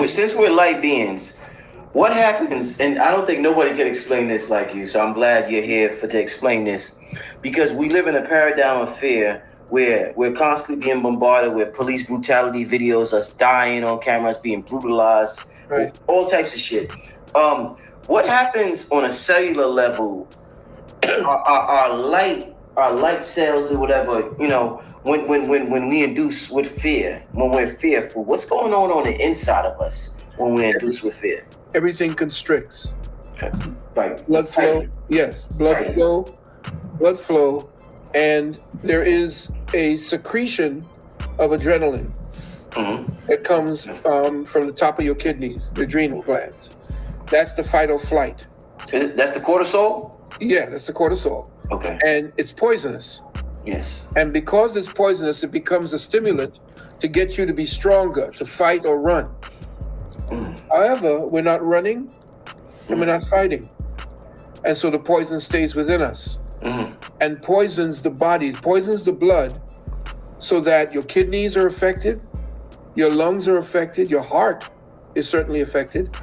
Since we're light beings, what happens? And I don't think nobody can explain this like you. So I'm glad you're here to explain this, because we live in a paradigm of fear where we're constantly being bombarded with police brutality videos, us dying on cameras, being brutalized, Right. all types of shit. What happens on a cellular level? Our light cells or whatever, when we induce with fear, when we're fearful, what's going on the inside of us when we're induced with fear? Everything constricts. Like Blood flow. tightens. Yes, blood flow, and there is a secretion of adrenaline that comes from the top of your kidneys, the adrenal glands. That's the fight or flight. That's the cortisol? Yeah, that's the cortisol. Okay. And it's poisonous. Yes. And because it's poisonous, it becomes a stimulant to get you to be stronger, to fight or run. However, we're not running and we're not fighting. And so the poison stays within us and poisons the body, poisons the blood, so that your kidneys are affected, your lungs are affected, your heart is certainly affected.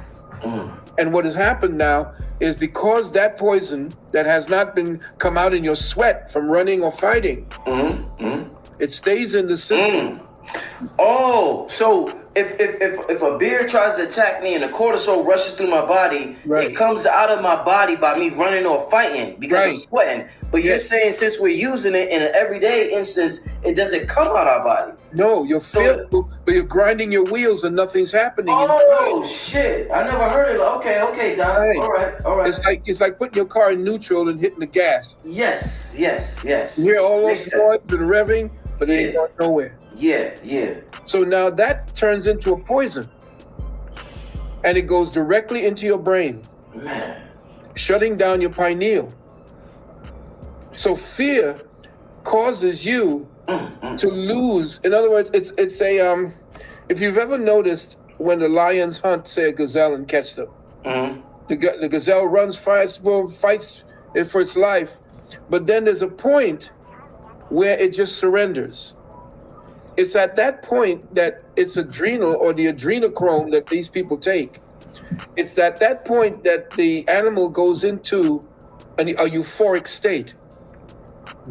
And what has happened now is, because that poison that has not been come out in your sweat from running or fighting, it stays in the system. Oh, so if a bear tries to attack me and the cortisol rushes through my body, Right. it comes out of my body by me running or fighting because I'm Right. sweating. But you're saying since we're using it in an everyday instance, it doesn't come out our body. No, you're fearful, but you're grinding your wheels and nothing's happening. Oh shit! I never heard it. Okay, Don. Right. All right. It's like putting your car in neutral and hitting the gas. Yes. You hear all those noise and revving, but it ain't going nowhere. Yeah. So now that turns into a poison, and it goes directly into your brain, Man. shutting down your pineal. So fear causes you to lose. In other words, it's a if you've ever noticed, when the lions hunt, say, a gazelle and catch them, the gazelle runs fast, fights it for its life, but then there's a point where it just surrenders. It's at that point that it's adrenal, or the adrenochrome that these people take. It's at that point that the animal goes into a euphoric state.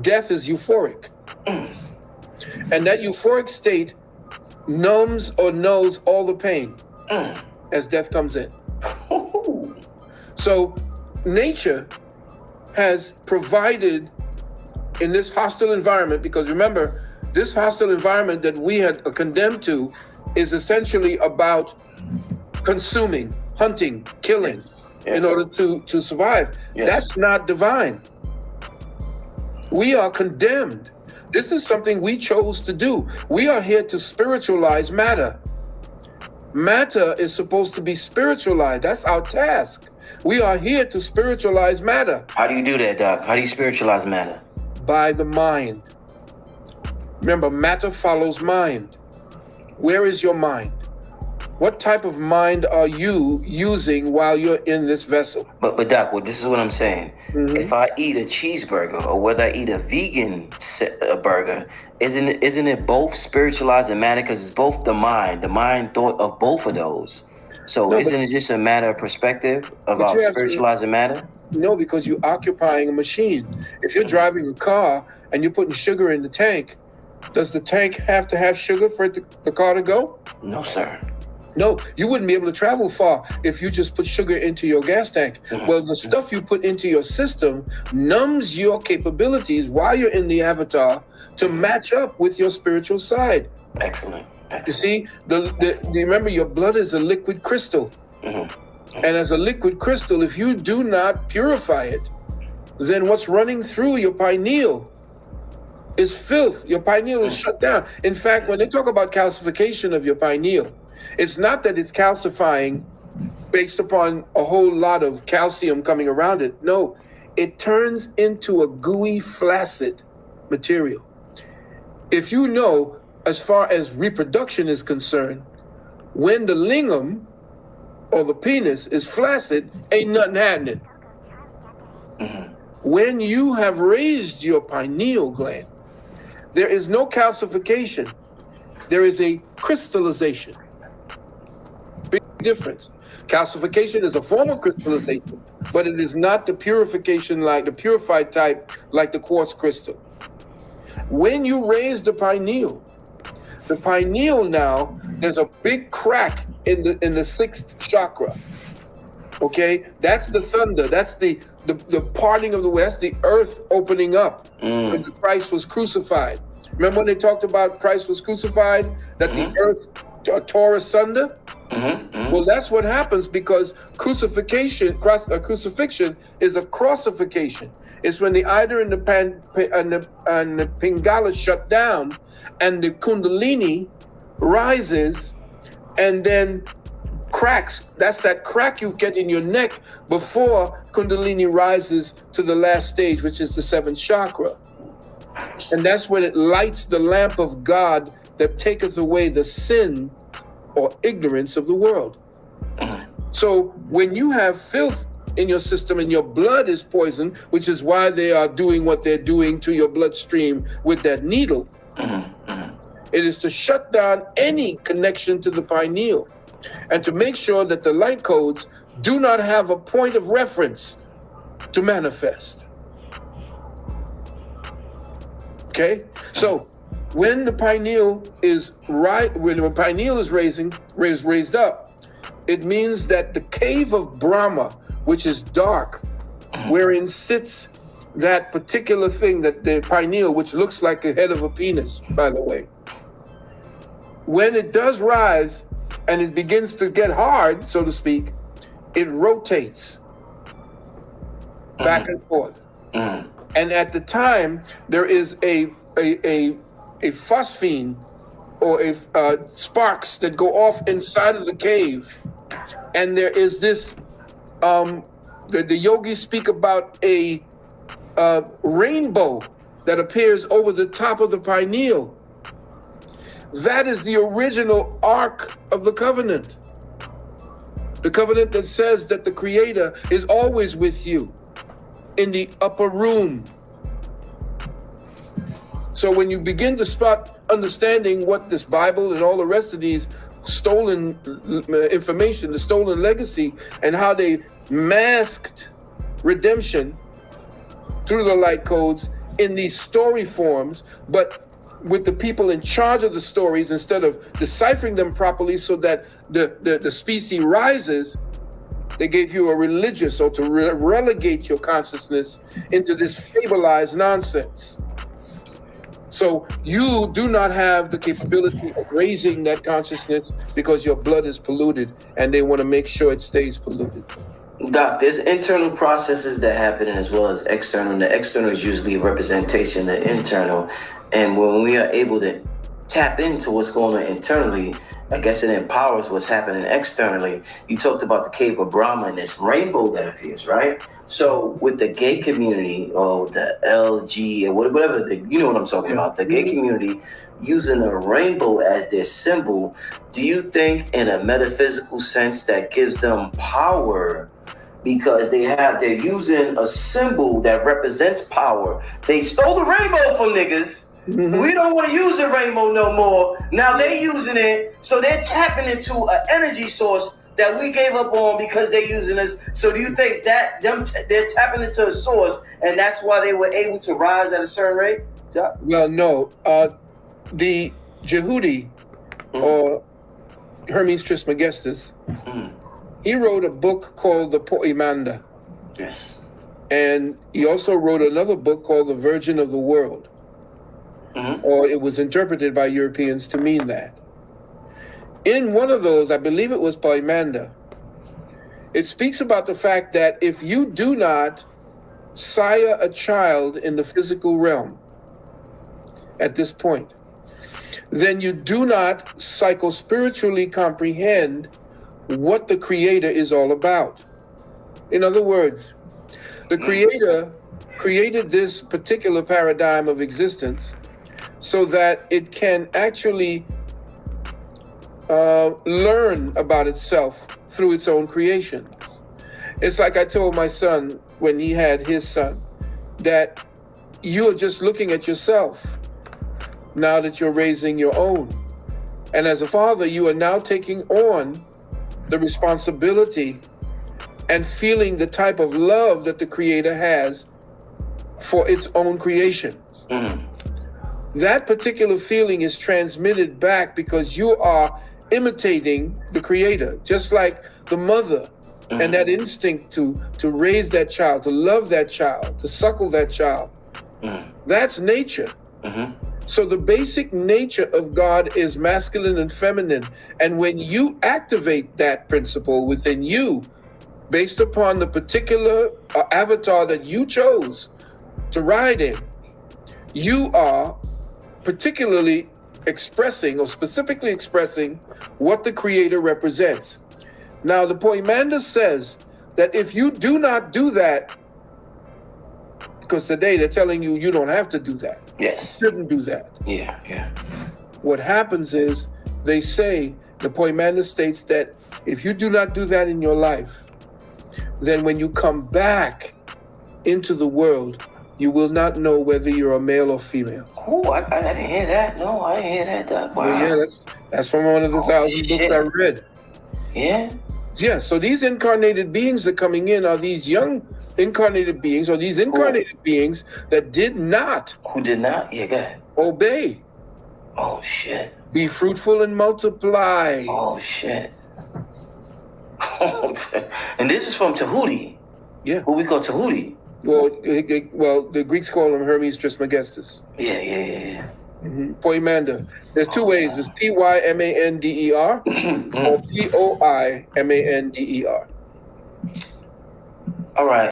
Death is euphoric. And that euphoric state numbs or knows all the pain as death comes in. So nature has provided in this hostile environment, because remember, this hostile environment that we had condemned to is essentially about consuming, hunting, killing in order to survive. That's not divine. We are condemned. This is something we chose to do. We are here to spiritualize matter. Matter is supposed to be spiritualized. That's our task. We are here to spiritualize matter. How do you do that, Doc? How do you spiritualize matter? By the mind. Remember, matter follows mind. Where is your mind? What type of mind are you using while you're in this vessel? But Doc, this is what I'm saying. If I eat a cheeseburger, or whether I eat a vegan burger, isn't it both spiritualizing matter? Because it's both the mind thought of both of those. So isn't it just a matter of perspective about spiritualizing matter? No, because you're occupying a machine. If you're driving a car and you're putting sugar in the tank, does the tank have to have sugar for the car to go? No, sir. No, you wouldn't be able to travel far if you just put sugar into your gas tank. Well, the stuff you put into your system numbs your capabilities while you're in the avatar to match up with your spiritual side. Excellent. You see, remember, your blood is a liquid crystal. And as a liquid crystal, if you do not purify it, then what's running through your pineal is filth. Your pineal is shut down. In fact, when they talk about calcification of your pineal, it's not that it's calcifying based upon a whole lot of calcium coming around it. No, it turns into a gooey, flaccid material. If you know, as far as reproduction is concerned, when the lingam or the penis is flaccid, ain't nothing happening. When you have raised your pineal gland, there is no calcification. There is a crystallization. difference. Calcification is a form of crystallization, but it is not the purification like the purified type like the quartz crystal. When you raise the pineal now, there's a big crack in the sixth chakra. Okay, that's the thunder. That's the parting of the west, the earth opening up when Christ was crucified. Remember when they talked about Christ was crucified, that the earth tore asunder? Well, that's what happens because crucifixion is a crossification. It's when the Ida and the Pingala shut down and the Kundalini rises and then cracks. That's that crack you get in your neck before Kundalini rises to the last stage, which is the seventh chakra. And that's when it lights the lamp of God that taketh away the sin or ignorance of the world. So when you have filth in your system and your blood is poisoned, which is why they are doing what they're doing to your bloodstream with that needle, it is to shut down any connection to the pineal and to make sure that the light codes do not have a point of reference to manifest. Okay? So when the pineal is raised up, it means that the cave of Brahma, which is dark, wherein sits that particular thing, that the pineal, which looks like the head of a penis, by the way, when it does rise and it begins to get hard, so to speak, it rotates back and forth. And at the time, there is a phosphine or sparks that go off inside of the cave. And there is this, the yogis speak about a rainbow that appears over the top of the pineal. That is the original Ark of the Covenant. The covenant that says that the Creator is always with you in the upper room. So when you begin to start understanding what this Bible and all the rest of these stolen information, the stolen legacy, and how they masked redemption through the light codes in these story forms, but with the people in charge of the stories, instead of deciphering them properly so that the species rises, they gave you a religious, or to relegate your consciousness into this fableized nonsense. So you do not have the capability of raising that consciousness because your blood is polluted, and they want to make sure it stays polluted. Doc, there's internal processes that happen as well as external. And the external is usually a representation of the internal. And when we are able to tap into what's going on internally, I guess it empowers what's happening externally. You talked about the cave of Brahma and this rainbow that appears, right? So with the gay community, or the LG, or whatever, you know what I'm talking about, the gay community using a rainbow as their symbol, do you think in a metaphysical sense that gives them power? Because they're using a symbol that represents power. They stole the rainbow from niggas. We don't want to use the rainbow no more. Now they're using it, so they're tapping into an energy source that we gave up on because they're using us. So do you think that they're tapping into a source, and that's why they were able to rise at a certain rate? Yeah. Well, no. The Jehudi, or Hermes Trismegistus, he wrote a book called the Poimanda. Yes. And he also wrote another book called The Virgin of the World. Or it was interpreted by Europeans to mean that. In one of those, I believe it was Poimanda, it speaks about the fact that if you do not sire a child in the physical realm at this point, then you do not psychospiritually comprehend what the Creator is all about. In other words, the Creator created this particular paradigm of existence so that it can actually learn about itself through its own creation. It's like I told my son when he had his son, that you are just looking at yourself now that you're raising your own. And as a father, you are now taking on the responsibility and feeling the type of love that the Creator has for its own creations. That particular feeling is transmitted back because you are imitating the Creator, just like the mother and that instinct to raise that child, to love that child, to suckle that child. That's nature. So the basic nature of God is masculine and feminine. And when you activate that principle within you, based upon the particular avatar that you chose to ride in, you are particularly expressing or specifically expressing what the Creator represents. Now, the Poimander says that if you do not do that, because today they're telling you you don't have to do that. Yes. You shouldn't do that. Yeah. What happens is they say, the Poimander states that if you do not do that in your life, then when you come back into the world, you will not know whether you're a male or female. Oh, I didn't hear that. No, I didn't hear that. Wow. Well, yeah, that's from one of the 1,000 books I read. Yeah? Yeah, so these incarnated beings that are coming in are these young incarnated beings, or these incarnated beings that did not. Who did not? Yeah, go ahead. Obey. Oh, shit. Be fruitful and multiply. Oh, shit. And this is from Tahuti. Yeah. Who we call Tahuti. Well, the Greeks call him Hermes Trismegistus. Yeah. Poimander. There's two ways. There's Pymander or Poimander. All right.